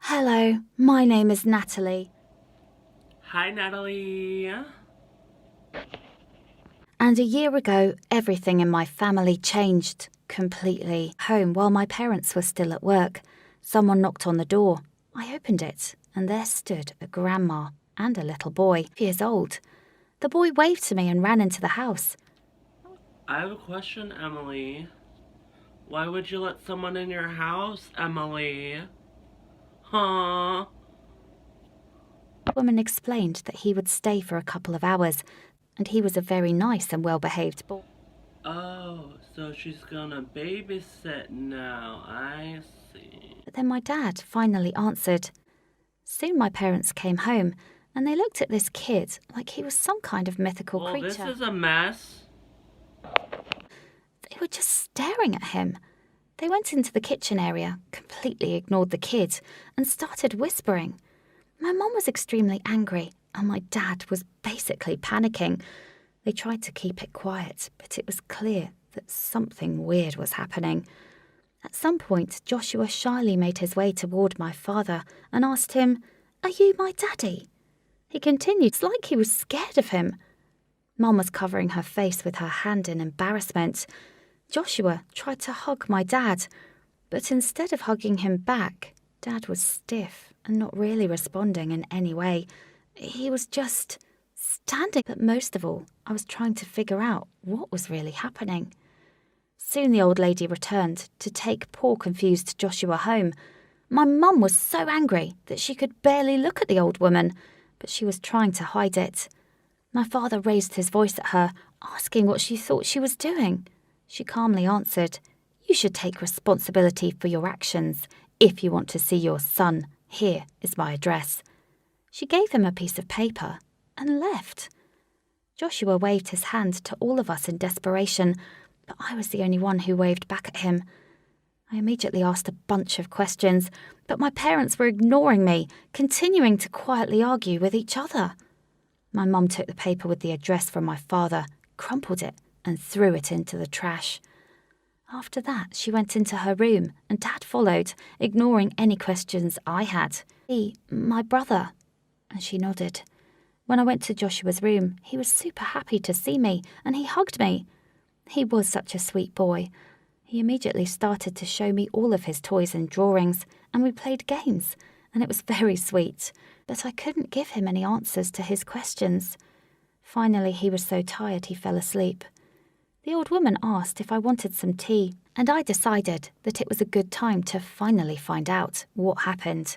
Hello, my name is Natalie, Hi, Natalie. and a year ago, everything in my family changed completely. Home while my parents were still at work, someone knocked on the door. I opened it, and there stood a grandma and a little boy, 5 years old. The boy waved to me and ran into the house. I have a question, Emily. Why would you let someone in your house, Emily? Huh? The woman explained that he would stay for a couple of hours, and he was a very nice and well-behaved boy. Oh, so she's gonna babysit now. I see. But then my dad finally answered. Soon my parents came home, and they looked at this kid like he was some kind of mythical Well, this creature. is a mess. They were just staring at him. They went into the kitchen area, completely ignored the kid, and started whispering. My mum was extremely angry, and my dad was basically panicking. They tried to keep it quiet, but it was clear that something weird was happening. At some point, Joshua shyly made his way toward my father and asked him, "Are you my daddy?" He continued, it's like he was scared of him. Mum was covering her face with her hand in embarrassment. Joshua tried to hug my dad, but instead of hugging him back, Dad was stiff and not really responding in any way. He was just standing. But most of all, I was trying to figure out what was really happening. Soon the old lady returned to take poor confused Joshua home. My mum was so angry that she could barely look at the old woman, but she was trying to hide it. My father raised his voice at her, asking what she thought she was doing. She calmly answered, "You should take responsibility for your actions. If you want to see your son, here is my address." She gave him a piece of paper and left. Joshua waved his hand to all of us in desperation, but I was the only one who waved back at him. I immediately asked a bunch of questions, but my parents were ignoring me, continuing to quietly argue with each other. My mum took the paper with the address from my father, crumpled it, and threw it into the trash. After that, she went into her room, and Dad followed, ignoring any questions I had. My brother. And she nodded. When I went to Joshua's room, he was super happy to see me, and he hugged me. He was such a sweet boy. He immediately started to show me all of his toys and drawings, and we played games, and it was very sweet. But I couldn't give him any answers to his questions. Finally, he was so tired he fell asleep. The old woman asked if I wanted some tea, and I decided that it was a good time to finally find out what happened.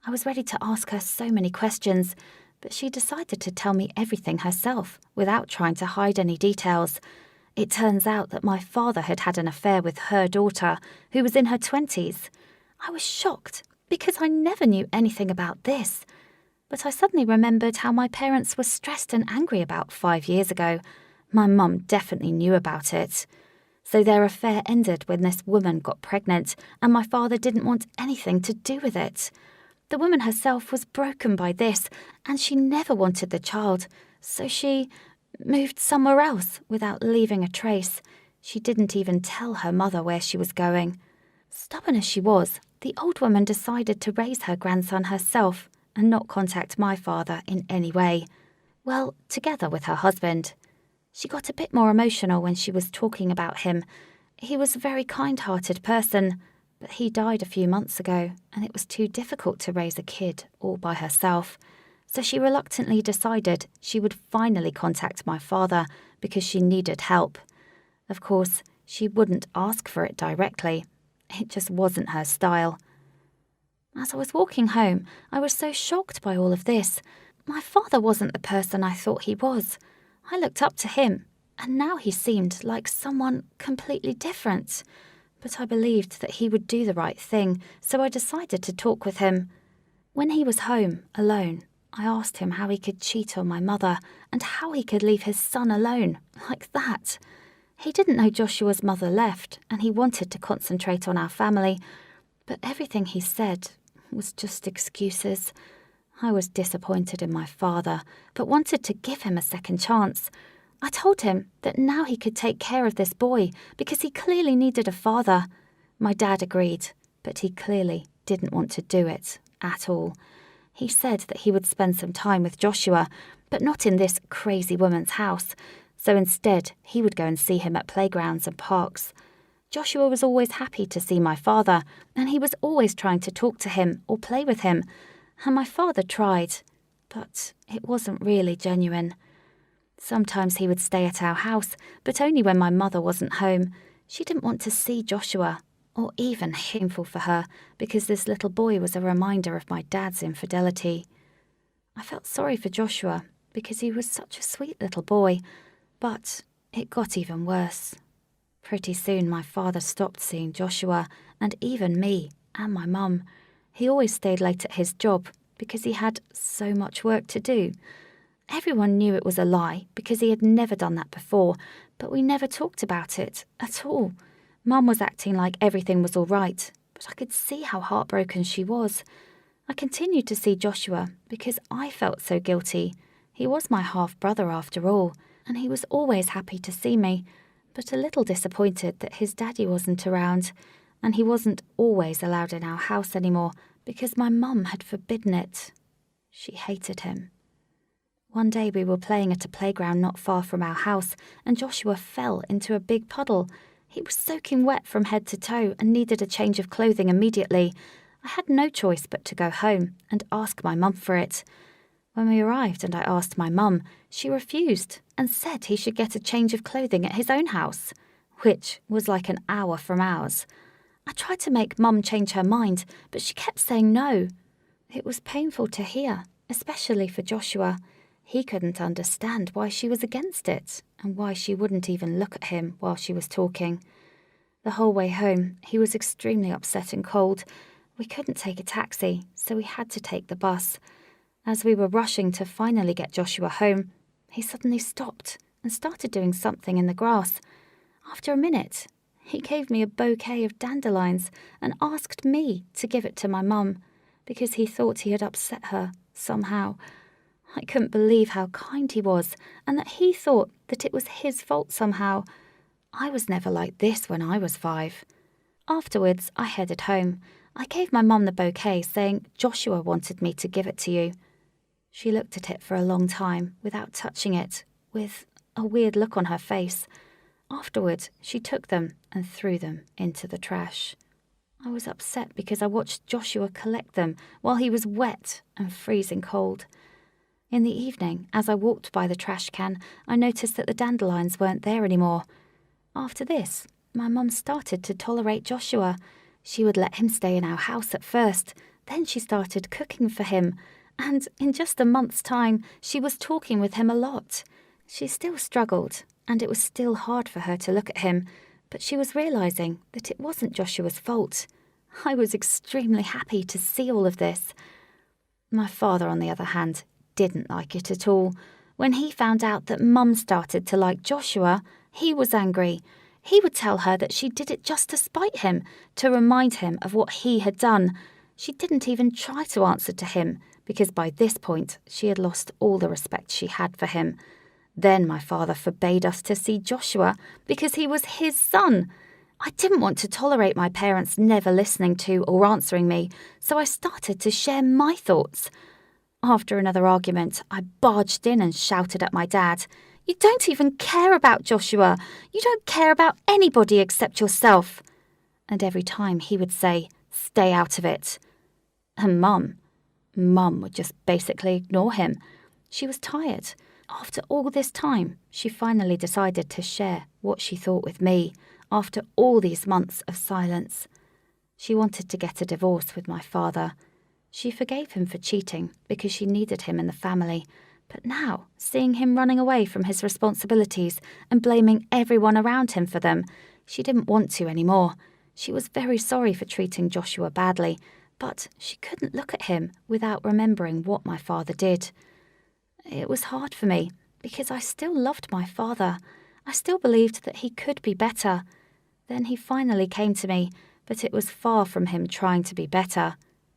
I was ready to ask her so many questions, but she decided to tell me everything herself without trying to hide any details. It turns out that my father had had an affair with her daughter, who was in her 20s. I was shocked because I never knew anything about this. But I suddenly remembered how my parents were stressed and angry about 5 years ago. My mum definitely knew about it. So their affair ended when this woman got pregnant, and my father didn't want anything to do with it. The woman herself was broken by this, and she never wanted the child, so she moved somewhere else without leaving a trace. She didn't even tell her mother where she was going. Stubborn as she was, the old woman decided to raise her grandson herself and not contact my father in any way. Well, together with her husband. She got a bit more emotional when she was talking about him. He was a very kind-hearted person, but he died a few months ago, and it was too difficult to raise a kid all by herself. So she reluctantly decided she would finally contact my father because she needed help. Of course, she wouldn't ask for it directly. It just wasn't her style. As I was walking home, I was so shocked by all of this. My father wasn't the person I thought he was. I looked up to him, and now he seemed like someone completely different. But I believed that he would do the right thing, so I decided to talk with him. When he was home, alone, I asked him how he could cheat on my mother and how he could leave his son alone, like that. He didn't know Joshua's mother left, and he wanted to concentrate on our family, but everything he said was just excuses. I was disappointed in my father, but wanted to give him a second chance. I told him that now he could take care of this boy because he clearly needed a father. My dad agreed, but he clearly didn't want to do it at all. He said that he would spend some time with Joshua, but not in this crazy woman's house, so instead he would go and see him at playgrounds and parks. Joshua was always happy to see my father, and he was always trying to talk to him or play with him, and my father tried, but it wasn't really genuine. Sometimes he would stay at our house, but only when my mother wasn't home. She didn't want to see Joshua, or even shameful for her, because this little boy was a reminder of my dad's infidelity. I felt sorry for Joshua, because he was such a sweet little boy, but it got even worse. Pretty soon my father stopped seeing Joshua, and even me and my mum. He always stayed late at his job, because he had so much work to do. Everyone knew it was a lie, because he had never done that before, but we never talked about it at all. Mum was acting like everything was all right, but I could see how heartbroken she was. I continued to see Joshua because I felt so guilty. He was my half-brother after all, and he was always happy to see me, but a little disappointed that his daddy wasn't around, and he wasn't always allowed in our house anymore because my mum had forbidden it. She hated him. One day we were playing at a playground not far from our house, and Joshua fell into a big puddle. He was soaking wet from head to toe and needed a change of clothing immediately. I had no choice but to go home and ask my mum for it. When we arrived and I asked my mum, she refused and said he should get a change of clothing at his own house, which was like an hour from ours. I tried to make Mum change her mind, but she kept saying no. It was painful to hear, especially for Joshua. He couldn't understand why she was against it and why she wouldn't even look at him while she was talking. The whole way home, he was extremely upset and cold. We couldn't take a taxi, so we had to take the bus. As we were rushing to finally get Joshua home, he suddenly stopped and started doing something in the grass. After a minute, he gave me a bouquet of dandelions and asked me to give it to my mum because he thought he had upset her somehow. I couldn't believe how kind he was and that he thought that it was his fault somehow. I was never like this when I was 5. Afterwards, I headed home. I gave my mum the bouquet, saying Joshua wanted me to give it to you. She looked at it for a long time without touching it, with a weird look on her face. Afterward, she took them and threw them into the trash. I was upset because I watched Joshua collect them while he was wet and freezing cold. In the evening, as I walked by the trash can, I noticed that the dandelions weren't there anymore. After this, my mum started to tolerate Joshua. She would let him stay in our house at first, then she started cooking for him, and in just a month's time, she was talking with him a lot. She still struggled, and it was still hard for her to look at him, but she was realising that it wasn't Joshua's fault. I was extremely happy to see all of this. My father, on the other hand, didn't like it at all. When he found out that Mum started to like Joshua, he was angry. He would tell her that she did it just to spite him, to remind him of what he had done. She didn't even try to answer to him, because by this point she had lost all the respect she had for him. Then my father forbade us to see Joshua because he was his son. I didn't want to tolerate my parents never listening to or answering me, so I started to share my thoughts. After another argument, I barged in and shouted at my dad, "You don't even care about Joshua. You don't care about anybody except yourself." And every time he would say, "Stay out of it." And Mum would just basically ignore him. She was tired. After all this time, she finally decided to share what she thought with me after all these months of silence. She wanted to get a divorce with my father. She forgave him for cheating because she needed him in the family, but now, seeing him running away from his responsibilities and blaming everyone around him for them, she didn't want to anymore. She was very sorry for treating Joshua badly, but she couldn't look at him without remembering what my father did. It was hard for me because I still loved my father. I still believed that he could be better. Then he finally came to me, but it was far from him trying to be better.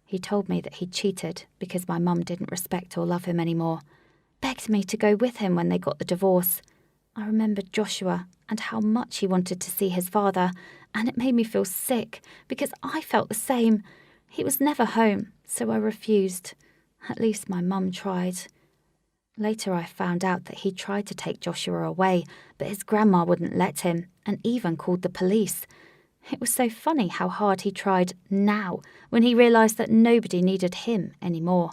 He told me that he cheated because my mum didn't respect or love him anymore. Begged me to go with him when they got the divorce. I remembered Joshua and how much he wanted to see his father, and it made me feel sick because I felt the same. He was never home, so I refused. At least my mum tried. Later I found out that he tried to take Joshua away, but his grandma wouldn't let him, and even called the police. It was so funny how hard he tried now, when he realised that nobody needed him anymore.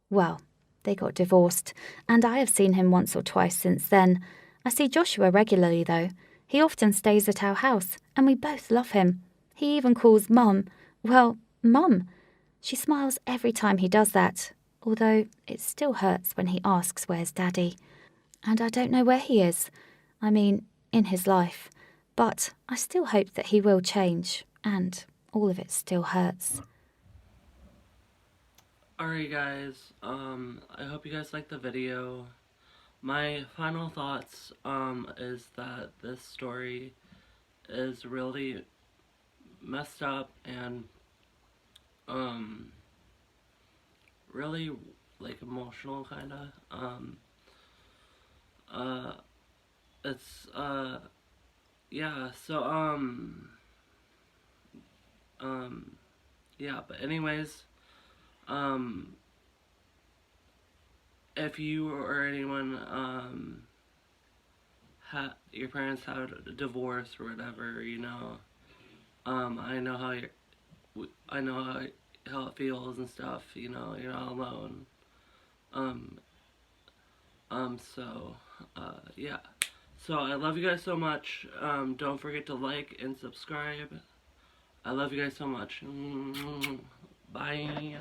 Well, they got divorced, and I have seen him once or twice since then. I see Joshua regularly, though. He often stays at our house, and we both love him. He even calls Mum, well, Mum. She smiles every time he does that, although it still hurts when he asks where's Daddy. And I don't know where he is. I mean, in his life. But I still hope that he will change, and all of it still hurts. Alright guys, I hope you guys liked the video. My final thoughts, is that this story is really messed up and, really, like, emotional, kinda. Uh, it's, yeah, so, yeah, but anyways, um, if you or anyone, your parents had a divorce or whatever, you know, I know how I know how it feels and stuff, you know, you're not alone. Um, so, yeah. So, I love you guys so much. Don't forget to like and subscribe. I love you guys so much. Bye.